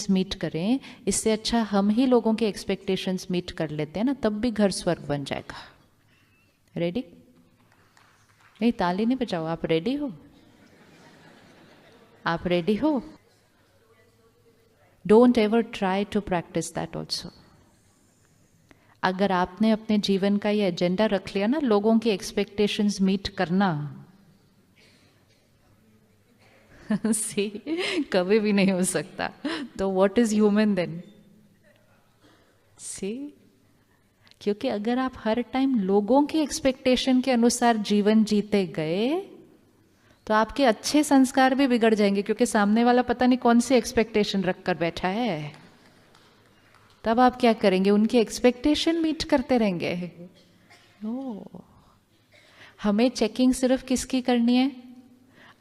Meet करें, इससे अच्छा हम ही लोगों के एक्सपेक्टेशंस मीट कर लेते हैं ना, तब भी घर स्वर्ग बन जाएगा। रेडी? नहीं, ताली नहीं बजाओ। आप रेडी हो? आप रेडी हो? Don't ever try to practise that also. अगर आपने अपने जीवन का ये एजेंडा रख लिया ना, लोगों की एक्सपेक्टेशंस मीट करना, सी, कभी भी नहीं हो सकता। तो व्हाट इज ह्यूमन देन? सी, क्योंकि अगर आप हर टाइम लोगों की एक्सपेक्टेशन के अनुसार जीवन जीते गए तो आपके अच्छे संस्कार भी बिगड़ जाएंगे, क्योंकि सामने वाला पता नहीं कौन सी एक्सपेक्टेशन रखकर बैठा है। तब आप क्या करेंगे? उनकी एक्सपेक्टेशन मीट करते रहेंगे। नो, हमें चेकिंग सिर्फ किसकी करनी है?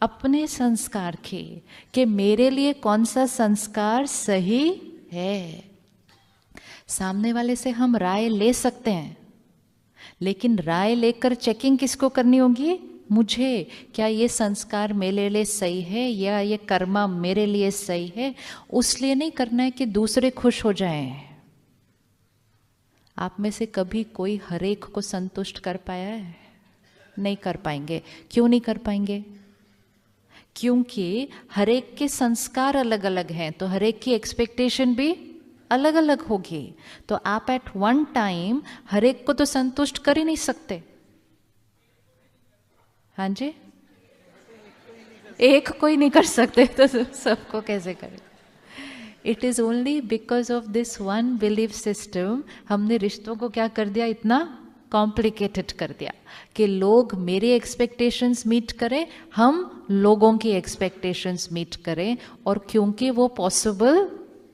अपने संस्कार की, कि मेरे लिए कौन सा संस्कार सही है। सामने वाले से हम राय ले सकते हैं, लेकिन राय लेकर चेकिंग किसको करनी होगी? मुझे। क्या ये संस्कार मेरे लिए सही है, या ये कर्मा मेरे लिए सही है? उस लिए नहीं करना है कि दूसरे खुश हो जाएं। आप में से कभी कोई हरेक को संतुष्ट कर पाया है? नहीं कर पाएंगे। क्यों नहीं कर पाएंगे? क्योंकि हरेक के संस्कार अलग अलग हैं, तो हरेक की एक्सपेक्टेशन भी अलग अलग होगी। तो आप एट वन टाइम हरेक को तो संतुष्ट कर ही नहीं सकते। हाँ जी, एक कोई नहीं कर सकते तो सबको कैसे करें? It is only because of this one belief system हमने रिश्तों को क्या कर दिया? इतना कॉम्प्लिकेटेड कर दिया कि लोग मेरी एक्सपेक्टेशंस मीट करें, हम लोगों की एक्सपेक्टेशंस मीट करें। और क्योंकि वो पॉसिबल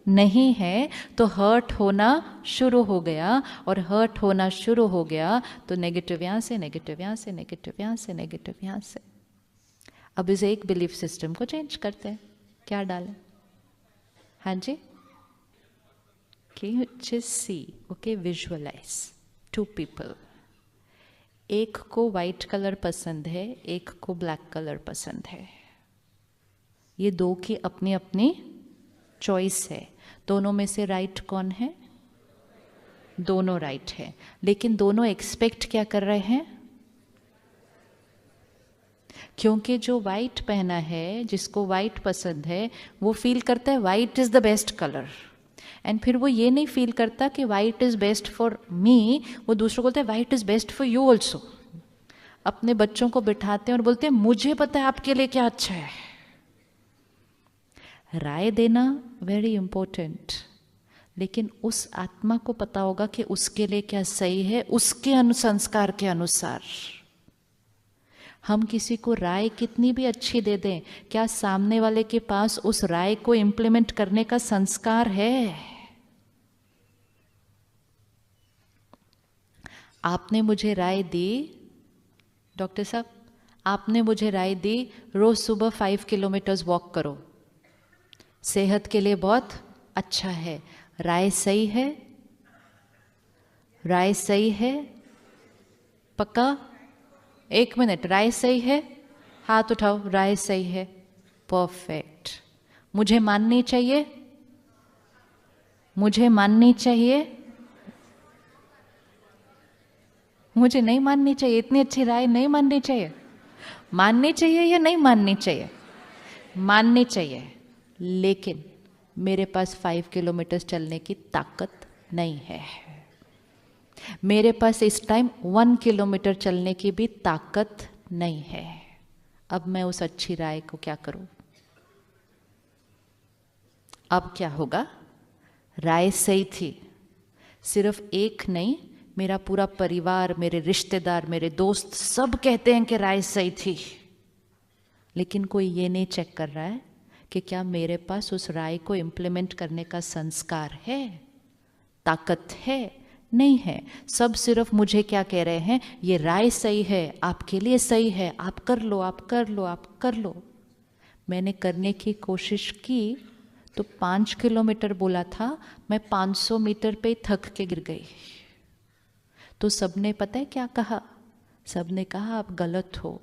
नहीं है तो हर्ट होना शुरू हो गया, और हर्ट होना शुरू हो गया तो नेगेटिव यहाँ से, नेगेटिव यहाँ से, नेगेटिव यहाँ से, नेगेटिव यहाँ से। अब इस एक बिलीफ सिस्टम को चेंज करते हैं। क्या डालें? हाँ जी, just see, okay, visualize two people. एक को वाइट कलर पसंद है, एक को ब्लैक कलर पसंद है। ये दो की अपनी अपनी चॉइस है। दोनों में से राइट कौन है? दोनों राइट है, लेकिन दोनों एक्सपेक्ट क्या कर रहे हैं? क्योंकि जो वाइट पहना है, जिसको वाइट पसंद है, वो फील करता है white is the best colour. And फिर वो ये नहीं फील करता कि white is best for me, वो दूसरों को बोलता है white is best for you also. अपने बच्चों को बिठाते हैं और बोलते हैं मुझे पता है आपके लिए क्या अच्छा है। राय देना वेरी इंपॉर्टेंट, लेकिन उस आत्मा को पता होगा कि उसके लिए क्या सही है, उसके अनुसंस्कार के अनुसार। हम किसी को राय कितनी भी अच्छी दे दें, क्या सामने वाले के पास उस राय को इंप्लीमेंट करने का संस्कार है? आपने मुझे राय दी, डॉक्टर साहब, आपने मुझे राय दी रोज सुबह 5 किलोमीटर्स वॉक करो, सेहत के लिए बहुत अच्छा है। राय सही है? राय सही है? पक्का? 1 मिनट, राय सही है? हाथ उठाओ। राय सही है, परफेक्ट। मुझे माननी चाहिए? मुझे माननी चाहिए? मुझे नहीं माननी चाहिए। इतनी अच्छी राय नहीं माननी चाहिए? माननी चाहिए या नहीं माननी चाहिए? माननी चाहिए, लेकिन मेरे पास 5 किलोमीटर चलने की ताकत नहीं है। मेरे पास इस टाइम 1 किलोमीटर चलने की भी ताकत नहीं है। अब मैं उस अच्छी राय को क्या करूं? अब क्या होगा? राय सही थी, सिर्फ एक नहीं, मेरा पूरा परिवार, मेरे रिश्तेदार, मेरे दोस्त सब कहते हैं कि राय सही थी, लेकिन कोई ये नहीं चेक कर रहा है कि क्या मेरे पास उस राय को इम्प्लीमेंट करने का संस्कार है, ताकत है? नहीं है। सब सिर्फ मुझे क्या कह रहे हैं? ये राय सही है, आपके लिए सही है, आप कर लो, आप कर लो, आप कर लो। मैंने करने की कोशिश की तो 5 किलोमीटर बोला था, मैं 500 मीटर पे थक के गिर गई। तो सबने पता है क्या कहा? सबने कहा आप गलत हो।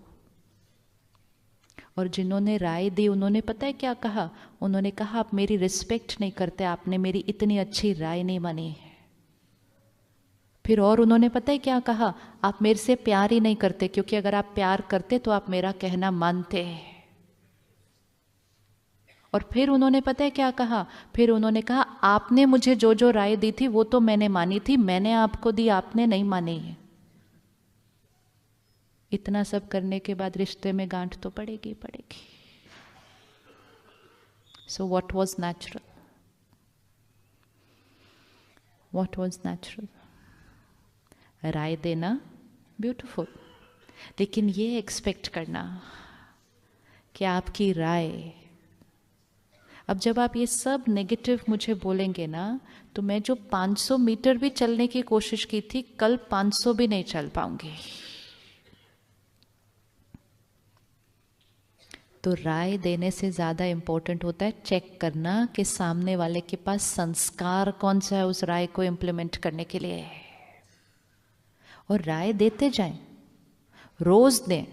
और जिन्होंने राय दी उन्होंने पता है क्या कहा? उन्होंने कहा आप मेरी रिस्पेक्ट नहीं करते, आपने मेरी इतनी अच्छी राय नहीं मानी। फिर और उन्होंने पता है क्या कहा? आप मेरे से प्यार ही नहीं करते, क्योंकि अगर आप प्यार करते तो आप मेरा कहना मानते। और फिर उन्होंने पता है क्या कहा? फिर उन्होंने कहा आपने मुझे जो जो राय दी थी वो तो मैंने मानी थी, मैंने आपको दी, आपने नहीं मानी। इतना सब करने के बाद रिश्ते में गांठ तो पड़ेगी पड़ेगी। So what was natural? What was natural? राय देना ब्यूटीफुल, लेकिन ये एक्सपेक्ट करना कि आपकी राय, अब जब आप ये सब नेगेटिव मुझे बोलेंगे ना, तो मैं जो 500 मीटर भी चलने की कोशिश की थी, कल 500 भी नहीं चल पाऊंगी। तो राय देने से ज़्यादा इम्पोर्टेंट होता है चेक करना कि सामने वाले के पास संस्कार कौन सा है उस राय को इम्प्लीमेंट करने के लिए। और राय देते जाएं, रोज दें,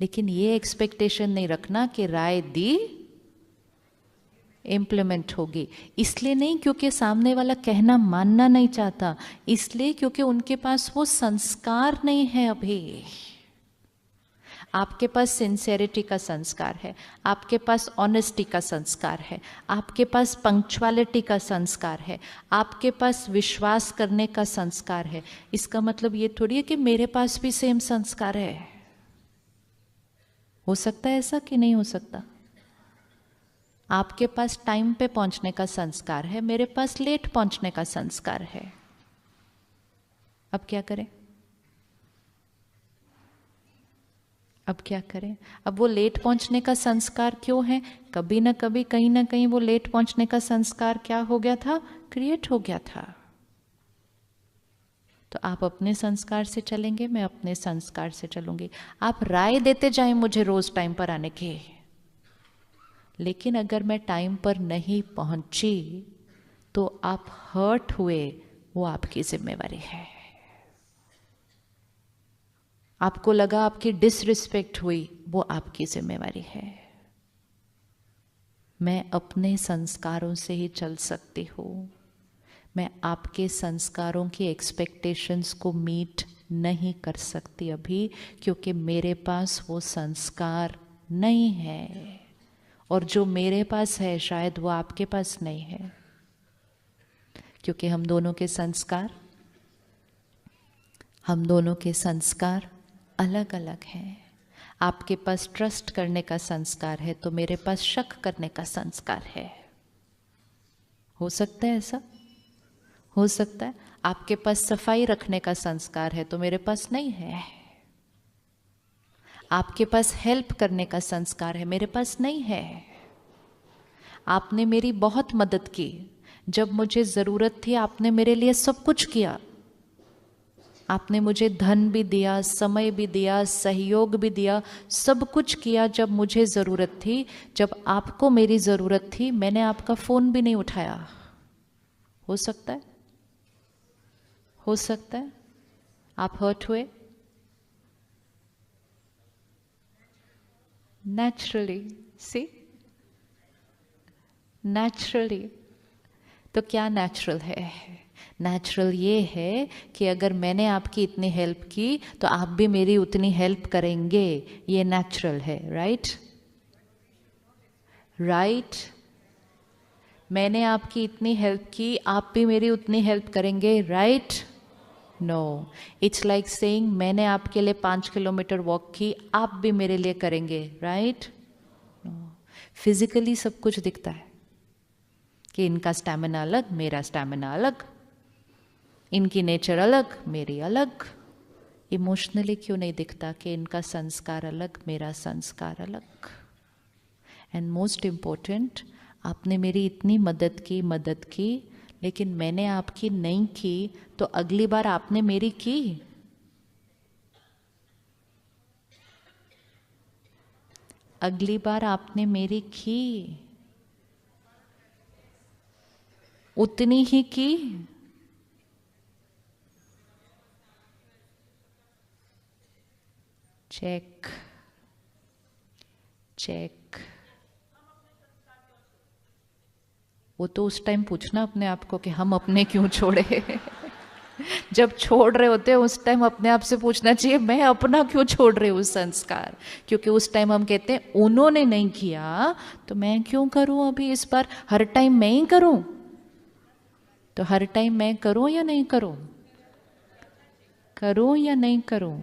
लेकिन ये एक्सपेक्टेशन नहीं रखना कि राय दी इम्प्लीमेंट होगी। इसलिए नहीं क्योंकि सामने वाला कहना मानना नहीं चाहता, इसलिए क्योंकि उनके पास वो संस्कार नहीं है अभी। आपके पास सिंसेरिटी का संस्कार है, आपके पास ऑनेस्टी का संस्कार है, आपके पास पंक्चुअलिटी का संस्कार है, आपके पास विश्वास करने का संस्कार है। इसका मतलब ये थोड़ी है कि मेरे पास भी सेम संस्कार है। हो सकता है ऐसा कि नहीं हो सकता? आपके पास टाइम पे पहुंचने का संस्कार है, मेरे पास लेट पहुंचने का संस्कार है। अब क्या करें? अब क्या करें? अब वो लेट पहुंचने का संस्कार क्यों है? कभी ना कभी कहीं ना कहीं वो लेट पहुंचने का संस्कार क्या हो गया था? क्रिएट हो गया था। तो आप अपने संस्कार से चलेंगे, मैं अपने संस्कार से चलूंगी। आप राय देते जाएं मुझे रोज टाइम पर आने की, लेकिन अगर मैं टाइम पर नहीं पहुंची तो आप हर्ट हुए, वो आपकी जिम्मेवारी है। आपको लगा आपकी डिसरिस्पेक्ट हुई, वो आपकी जिम्मेवारी है। मैं अपने संस्कारों से ही चल सकती हूँ। मैं आपके संस्कारों की एक्सपेक्टेशंस को मीट नहीं कर सकती अभी, क्योंकि मेरे पास वो संस्कार नहीं है, और जो मेरे पास है शायद वो आपके पास नहीं है, क्योंकि हम दोनों के संस्कार अलग अलग हैं। आपके पास ट्रस्ट करने का संस्कार है तो मेरे पास शक करने का संस्कार है। हो सकता है ऐसा? हो सकता है। आपके पास सफाई रखने का संस्कार है तो मेरे पास नहीं है। आपके पास हेल्प करने का संस्कार है, मेरे पास नहीं है। आपने मेरी बहुत मदद की, जब मुझे जरूरत थी आपने मेरे लिए सब कुछ किया। आपने मुझे धन भी दिया, समय भी दिया, सहयोग भी दिया, सब कुछ किया जब मुझे ज़रूरत थी। जब आपको मेरी ज़रूरत थी मैंने आपका फ़ोन भी नहीं उठाया। हो सकता है? हो सकता है आप हर्ट हुए? नेचुरली। सी, नेचुरली। तो क्या नेचुरल है? नेचुरल ये है कि अगर मैंने आपकी इतनी हेल्प की तो आप भी मेरी उतनी हेल्प करेंगे। ये नेचुरल है, राइट? राइट? मैंने आपकी इतनी हेल्प की, आप भी मेरी उतनी हेल्प करेंगे, right? No, it's like saying मैंने आपके लिए 5 किलोमीटर वॉक की, आप भी मेरे लिए करेंगे, राइट? नो। फिजिकली सब कुछ दिखता है कि इनका स्टैमिना अलग, मेरा स्टैमिना अलग, इनकी नेचर अलग, मेरी अलग। इमोशनली क्यों नहीं दिखता कि इनका संस्कार अलग, मेरा संस्कार अलग? एंड मोस्ट इम्पोर्टेंट, आपने मेरी इतनी मदद की, लेकिन मैंने आपकी नहीं की, तो अगली बार आपने मेरी की। अगली बार आपने मेरी की, उतनी ही की। Check check. वो तो उस टाइम पूछना अपने आप को कि हम अपने क्यों छोड़े। जब छोड़ रहे होते हैं उस टाइम अपने आप से पूछना चाहिए मैं अपना क्यों छोड़ रही हूँ संस्कार। क्योंकि उस टाइम हम कहते हैं उन्होंने नहीं किया तो मैं क्यों करूं अभी इस बार, हर टाइम मैं ही करूं। तो हर टाइम मैं करूं या नहीं करूं, करूं या नहीं करूं।